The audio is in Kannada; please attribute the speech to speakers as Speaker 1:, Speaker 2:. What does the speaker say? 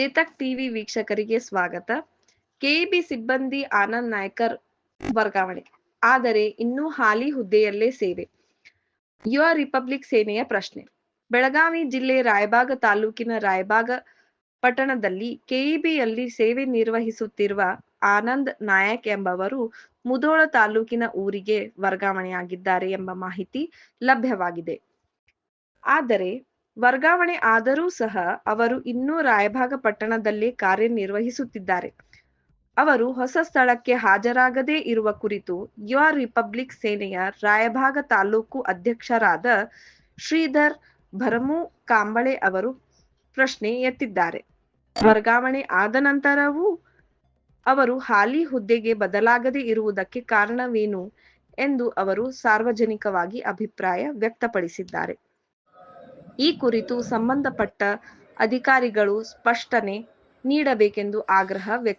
Speaker 1: ಚೇತಕ್ ಟಿವಿ ವೀಕ್ಷಕರಿಗೆ ಸ್ವಾಗತ. ಕೆಇಬಿ ಸಿಬ್ಬಂದಿ ಆನಂದ್ ನಾಯ್ಕರ್ ವರ್ಗಾವಣೆ, ಆದರೆ ಇನ್ನೂ ಹಾಲಿ ಹುದ್ದೆಯಲ್ಲೇ ಸೇವೆ. ಯುವ ರಿಪಬ್ಲಿಕ್ ಸೇನೆಯ ಪ್ರಶ್ನೆ. ಬೆಳಗಾವಿ ಜಿಲ್ಲೆ ರಾಯಬಾಗ ತಾಲೂಕಿನ ರಾಯಬಾಗ ಪಟ್ಟಣದಲ್ಲಿ ಕೆಇಬಿಯಲ್ಲಿ ಸೇವೆ ನಿರ್ವಹಿಸುತ್ತಿರುವ ಆನಂದ್ ನಾಯಕ್ ಎಂಬವರು ಮುಧೋಳ ತಾಲೂಕಿನ ಊರಿಗೆ ವರ್ಗಾವಣೆಯಾಗಿದ್ದಾರೆ ಎಂಬ ಮಾಹಿತಿ ಲಭ್ಯವಾಗಿದೆ. ಆದರೆ ವರ್ಗಾವಣೆ ಆದರೂ ಸಹ ಅವರು ಇನ್ನೂ ರಾಯಭಾಗ ಪಟ್ಟಣದಲ್ಲೇ ಕಾರ್ಯನಿರ್ವಹಿಸುತ್ತಿದ್ದಾರೆ. ಅವರು ಹೊಸ ಸ್ಥಳಕ್ಕೆ ಹಾಜರಾಗದೇ ಇರುವ ಕುರಿತು ಯುವ ರಿಪಬ್ಲಿಕ್ ಸೇನೆಯ ರಾಯಭಾಗ ತಾಲೂಕು ಅಧ್ಯಕ್ಷರಾದ ಶ್ರೀಧರ್ ಭರಮು-ಕಾಂಬಳೆ ಅವರು ಪ್ರಶ್ನೆ ಎತ್ತಿದ್ದಾರೆ. ವರ್ಗಾವಣೆ ಆದ ನಂತರವೂ ಅವರು ಹಾಲಿ ಹುದ್ದೆಗೆ ಬದಲಾಗದೇ ಇರುವುದಕ್ಕೆ ಕಾರಣವೇನು ಎಂದು ಅವರು ಸಾರ್ವಜನಿಕವಾಗಿ ಅಭಿಪ್ರಾಯ ವ್ಯಕ್ತಪಡಿಸಿದ್ದಾರೆ. ಈ ಕುರಿತು ಸಂಬಂಧಪಟ್ಟ ಅಧಿಕಾರಿಗಳು ಸ್ಪಷ್ಟನೆ ನೀಡಬೇಕೆಂದು ಆಗ್ರಹ ವ್ಯಕ್ತಪಡಿಸಿದ್ದಾರೆ.